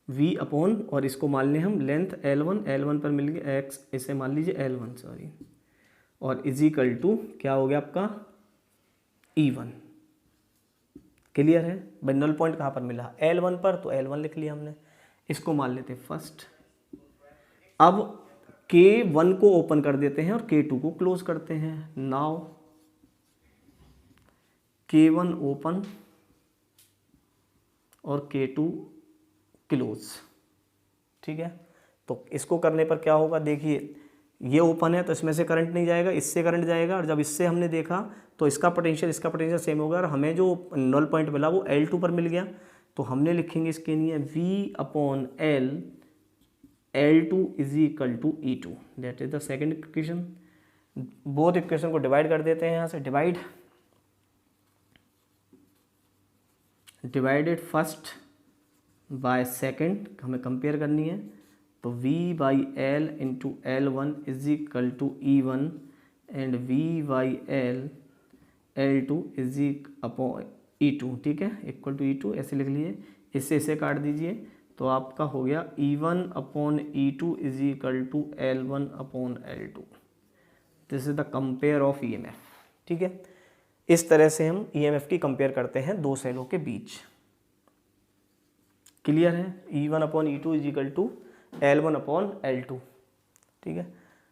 v अपॉन, और इसको मान लें हम लेंथ L1, L1 पर मिल गया x, इसे मान लीजिए L1 सॉरी, और इज इक्वल टू क्या हो गया आपका E1। क्लियर है भाई? नल पॉइंट कहाँ पर मिला? L1 पर, तो L1 लिख लिया हमने। इसको मान लेते हैं फर्स्ट। अब K1 को ओपन कर देते हैं और K2 को क्लोज करते हैं। नाउ K1 ओपन और K2 क्लोज, ठीक है। तो इसको करने पर क्या होगा, देखिए ये ओपन है तो इसमें से करंट नहीं जाएगा, इससे करंट जाएगा, और जब इससे हमने देखा तो इसका पोटेंशियल इसका पोटेंशियल सेम होगा, और हमें जो नल पॉइंट मिला वो L2 पर मिल गया। तो हमने लिखेंगे इसके लिए V upon L, L2 is equal to E2, that is the second equation. Both equation को डिवाइड कर देते हैं, यहाँ से डिवाइडेड फर्स्ट बाय सेकेंड, हमें कंपेयर करनी है। तो V by L into L1 is equal to E1 and V by L L2 is upon E2, ठीक है, इक्वल टू E2 ऐसे लिख लीजिए। इससे इसे काट दीजिए तो आपका हो गया E1 upon E2 is equal to L1 upon L2। This is the compare of EMF, ठीक है। इस तरह से हम EMF की कंपेयर करते हैं दो सेलों के बीच। क्लियर है? E1 upon E2 is equal to L1 upon L2, ठीक है।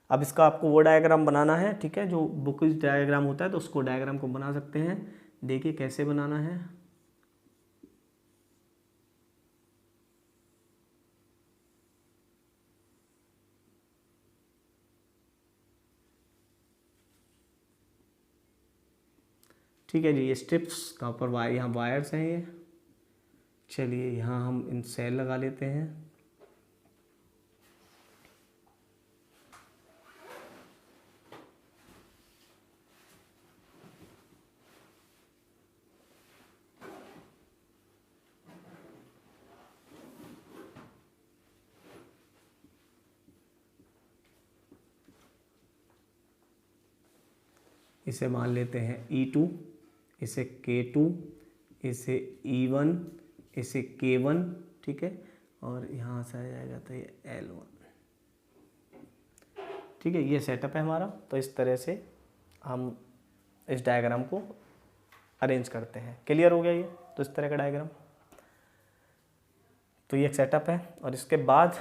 अब इसका आपको वो डायग्राम बनाना है, ठीक है, जो बुक डायग्राम होता है, तो उसको डायग्राम को बना सकते हैं। देखिए कैसे बनाना है। ठीक है जी, ये स्ट्रिप्स का ऊपर वायर, यहाँ वायर्स हैं ये। चलिए यहाँ हम इन सेल लगा लेते हैं। इसे मान लेते हैं E2, इसे K2, इसे E1, इसे K1, ठीक है, और यहाँ से आ जाएगा तो ये L1, ठीक है। ये सेटअप है हमारा। तो इस तरह से हम इस डायग्राम को अरेंज करते हैं। क्लियर हो गया ये? तो इस तरह का डायग्राम, तो ये एक सेटअप है। और इसके बाद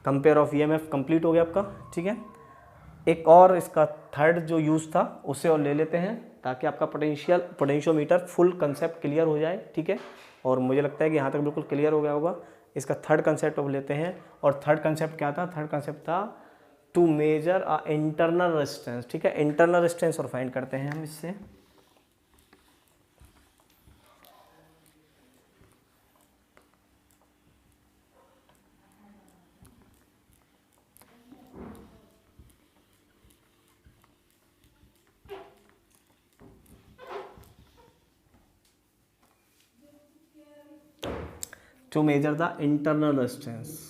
कंपेयर ऑफ EMF कंप्लीट हो गया आपका, ठीक है। एक और इसका थर्ड जो यूज़ था उसे और ले लेते हैं, ताकि आपका पोटेंशियोमीटर फुल कंसेप्ट क्लियर हो जाए, ठीक है। और मुझे लगता है कि यहाँ तक बिल्कुल क्लियर हो गया होगा। इसका थर्ड कंसेप्ट अब लेते हैं। और थर्ड कंसेप्ट क्या था? थर्ड कंसेप्ट था to measure a internal resistance, ठीक है। इंटरनल रेजिस्टेंस और फाइंड करते हैं हम इससे। To measure the internal resistance,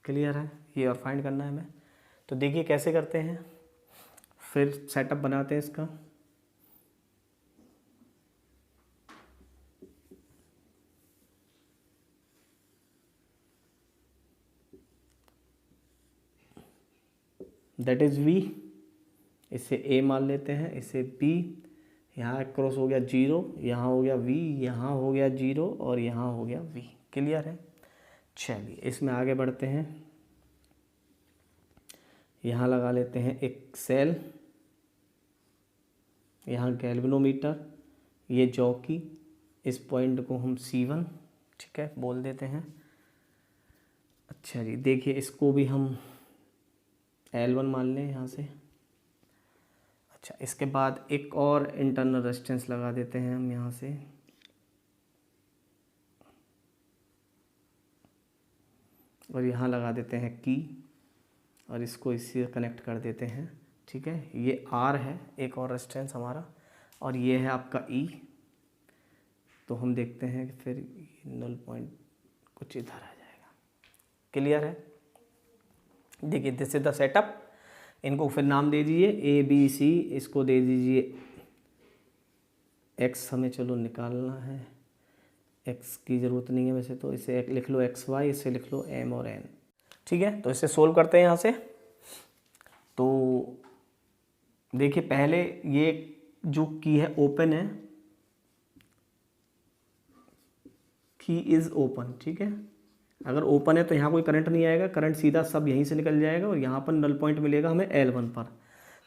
clear है? ये और फाइंड करना है हमें। तो देखिए कैसे करते हैं, फिर सेटअप बनाते हैं इसका। दैट इज V, इसे A मान लेते हैं, इसे B, यहाँ क्रॉस हो गया 0, यहाँ हो गया V, यहाँ हो गया 0, और यहाँ हो गया V। क्लियर है? चलिए इसमें आगे बढ़ते हैं। यहाँ लगा लेते हैं एक सेल, यहाँ गैल्वेनोमीटर, ये जॉकी, इस पॉइंट को हम C1, ठीक है, बोल देते हैं। अच्छा जी, देखिए इसको भी हम L1 मान लें यहाँ से। अच्छा, इसके बाद एक और इंटरनल रेजिस्टेंस लगा देते हैं हम यहाँ से। और यहाँ लगा देते हैं की, और इसको इससे कनेक्ट कर देते हैं, ठीक है। ये R है, एक और रेजिस्टेंस हमारा, और ये है आपका E। तो हम देखते हैं कि फिर नल पॉइंट कुछ इधर आ जाएगा। क्लियर है? देखिए दिस इज द सेटअप। इनको फिर नाम दे दीजिए ए बी सी, इसको दे दीजिए एक्स, हमें चलो निकालना है, एक्स की ज़रूरत नहीं है वैसे तो, इसे लिख लो एक्स वाई, इसे लिख लो एम और एन। ठीक है, तो इसे सोल्व करते हैं यहाँ से। तो देखिए पहले ये जो की है ओपन है, की इज़ ओपन। ठीक है, अगर ओपन है तो यहाँ कोई करंट नहीं आएगा, करंट सीधा सब यहीं से निकल जाएगा और यहाँ पर नल पॉइंट मिलेगा हमें L1 पर।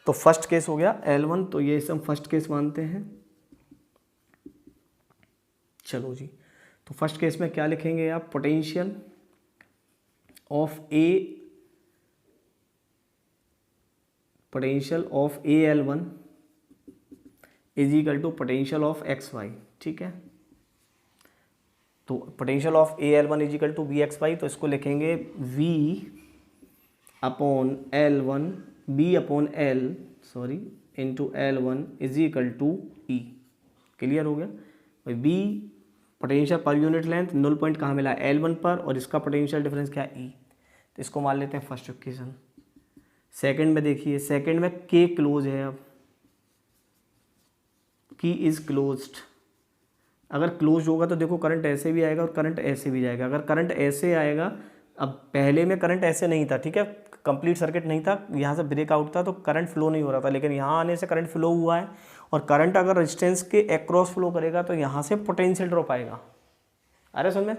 तो फर्स्ट केस हो गया L1, तो ये हम फर्स्ट केस मानते हैं। चलो जी, तो फर्स्ट केस में क्या लिखेंगे आप, potential of Al1 is equal to potential of X Y. ठीक है, तो potential of Al1 is equal to V X Y, तो इसको लिखेंगे V upon L1 B upon L sorry into L1 is equal to E। Clear हो गया भाई, B potential per unit length, null point कहाँ मिला है L1 पर, और इसका पोटेंशियल डिफरेंस क्या है E। तो इसको मान लेते हैं फर्स्ट इक्वेशन। सेकंड में देखिए, सेकंड में K क्लोज है, अब की इज़ क्लोज्ड। अगर क्लोज होगा तो देखो करंट ऐसे भी आएगा और करंट ऐसे भी जाएगा। अगर करंट ऐसे आएगा, अब पहले में करंट ऐसे नहीं था, ठीक है, कंप्लीट सर्किट नहीं था, यहाँ से ब्रेकआउट था तो करंट फ्लो नहीं हो रहा था, लेकिन यहाँ आने से करंट फ्लो हुआ है, और करंट अगर रेजिस्टेंस के अक्रॉस फ्लो करेगा तो यहाँ से पोटेंशियल ड्रॉप आएगा। अरे सुन में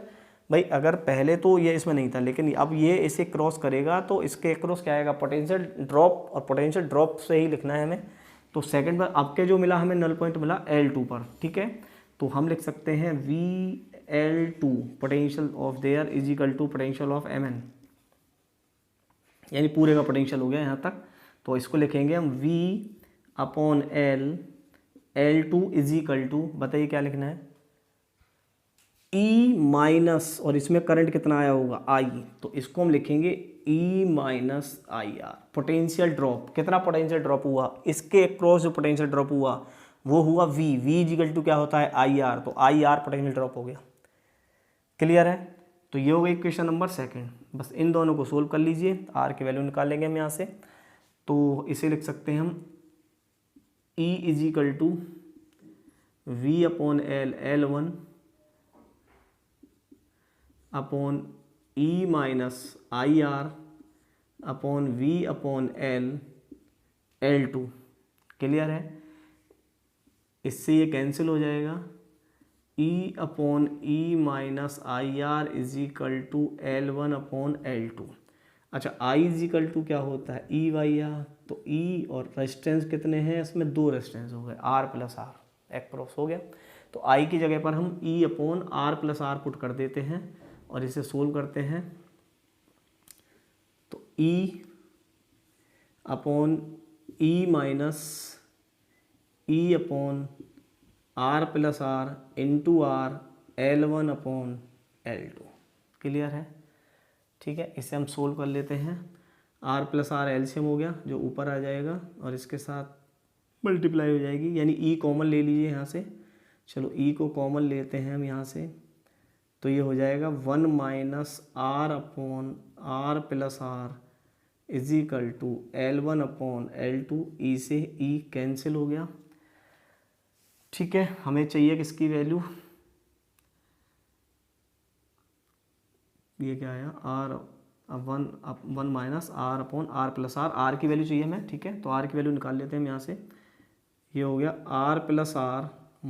भाई, अगर पहले तो ये इसमें नहीं था, लेकिन अब ये इसे क्रॉस करेगा तो इसके अक्रॉस क्या आएगा, पोटेंशियल ड्रॉप, और पोटेंशियल ड्रॉप से ही लिखना है हमें। तो सेकंड पर आपके जो मिला हमें नल पॉइंट मिला L2 पर। ठीक है, तो हम लिख सकते हैं VL2 potential of there is equal to potential of Mn, यानी पूरे का पोटेंशियल हो गया यहाँ तक। तो इसको लिखेंगे हम V upon L, L2 is equal to, बताइए क्या लिखना है, E माइनस, और इसमें करंट कितना आया होगा I, तो इसको हम लिखेंगे E minus IR। Potential drop, कितना पोटेंशियल ड्रॉप हुआ, इसके अक्रॉस जो पोटेंशियल ड्रॉप हुआ वो हुआ V इज इक्वल टू क्या होता है IR, तो IR पोटेंशियल ड्रॉप हो गया। क्लियर है, तो ये हो गई इक्वेशन नंबर सेकंड। बस इन दोनों को सोल्व कर लीजिए, R की वैल्यू निकालेंगे हम यहाँ से। तो इसे लिख सकते हैं हम E is equal to V upon L L1 upon E minus IR upon V upon L L2। Clear है, इससे ये कैंसिल हो जाएगा, E upon E minus IR is equal to L1 upon L2। अच्छा, I इज इक्वल टू क्या होता है E/R, तो E और रेजिस्टेंस कितने हैं, इसमें दो रेजिस्टेंस हो गए R प्लस R, अक्रॉस हो गया। तो I की जगह पर हम E upon R plus R put कर देते हैं और इसे सोल्व करते हैं। तो E upon E minus E upon R plus R into R L1 upon L2। Clear है, ठीक है, इसे हम सोल्व कर लेते हैं। R प्लस R एलसीएम हो गया, जो ऊपर आ जाएगा और इसके साथ मल्टीप्लाई हो जाएगी, यानी E कॉमन ले लीजिए यहाँ से। चलो E को कॉमन लेते हैं हम यहाँ से, तो ये हो जाएगा 1 minus R upon R plus R is equal to L1 upon L2। E से E कैंसिल हो गया। ठीक है, हमें चाहिए किसकी वैल्यू, ये क्या आया, one minus R upon R plus R, R की वैल्यू चाहिए हमें। ठीक है, तो R की वैल्यू निकाल लेते हैं हम यहाँ से। ये हो गया R plus R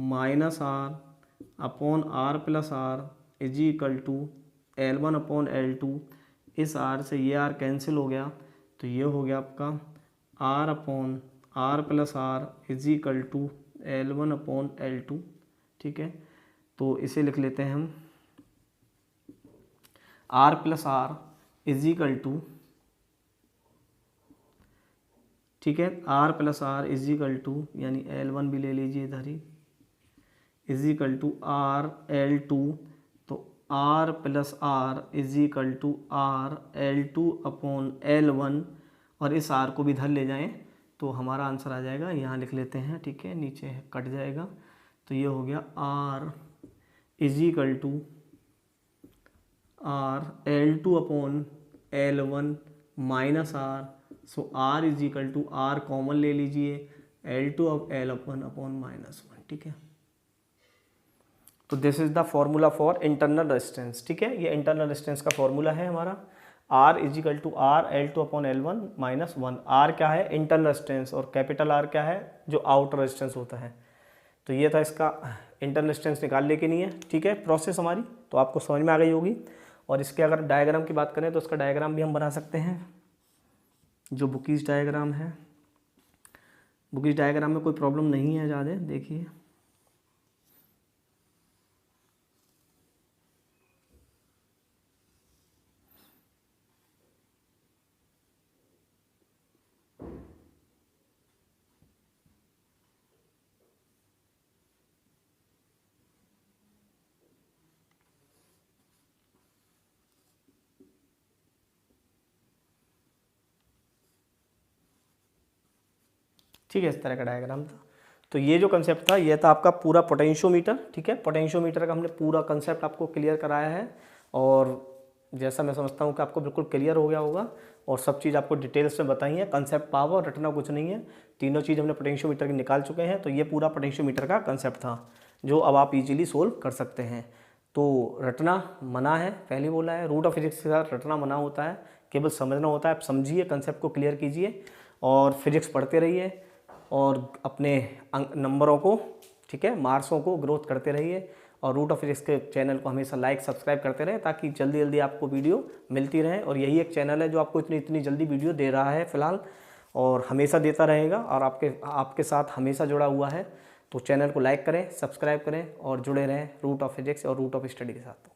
minus R upon R plus R is equal to L1 upon L2। इस R से ये R कैंसिल हो गया, तो ये हो गया आपका R upon R plus R is equal to L1 upon L2। ठीक है, तो इसे लिख लेते हैं हम R plus R is equal to, ठीक है, R plus R is equal to, यानी L1 भी ले लीजिए इधर ही, is equal to R L2। तो R plus R is equal to R L2 upon L1, और इस R को भी इधर ले जाएं तो हमारा आंसर आ जाएगा, यहाँ लिख लेते हैं। ठीक है, नीचे कट जाएगा, तो ये हो गया R is equal to R L2 upon L1 minus R so R is equal to R common ले लीजिए L2 ऑफ L1 अपॉन -1, ठीक है। तो this is the formula for internal resistance, ठीक है। ये इंटरनल रेजिस्टेंस का फॉर्मूला है हमारा, R is equal to R L2 upon L1 -1। R क्या है? इंटरनल रेजिस्टेंस, और कैपिटल आर क्या है? जो आउटर रेजिस्टेंस होता है। तो ये था इसका इंटरनल रेजिस्टेंस निकालने के लिए, ठीक है, प्रोसेस हमारी। तो आपको समझ में आ गई होगी। और इसके अगर डायग्राम की बात करें तो इसका डायग्राम भी हम बना सकते हैं, जो बुकीज डायग्राम है। बुकीज डायग्राम में कोई प्रॉब्लम नहीं है ज़्यादा, देखिए। ठीक है, इस तरह का डायग्राम था। तो ये जो कंसेप्ट था ये था आपका पूरा पोटेंशियोमीटर, ठीक है। पोटेंशियोमीटर का हमने पूरा कंसेप्ट आपको क्लियर कराया है, और जैसा मैं समझता हूँ कि आपको बिल्कुल क्लियर हो गया होगा, और सब चीज़ आपको डिटेल्स में बताई है। कंसेप्ट पावर रटना कुछ नहीं है, तीनों चीज़ हमने पोटेंशियोमीटर की निकाल चुके हैं। तो ये पूरा पोटेंशियोमीटर का कंसेप्ट था, जो अब आप इजीली सोल्व कर सकते हैं। तो रटना मना है, पहले बोला है, रूट ऑफ फिजिक्स के साथ रटना मना होता है, केवल समझना होता है। आप समझिए, कंसेप्ट को क्लियर कीजिए, और फिजिक्स पढ़ते रहिए, और अपने नंबरों को, ठीक है, मार्क्सों को ग्रोथ करते रहिए। और रूट ऑफ फिजिक्स के चैनल को हमेशा लाइक सब्सक्राइब करते रहें, ताकि जल्दी जल्दी आपको वीडियो मिलती रहे। और यही एक चैनल है जो आपको इतनी जल्दी वीडियो दे रहा है फ़िलहाल, और हमेशा देता रहेगा, और आपके साथ हमेशा जुड़ा हुआ है। तो चैनल को लाइक करें, सब्सक्राइब करें, और जुड़े रहें रूट ऑफ फिजिक्स और रूट ऑफ स्टडी के साथ।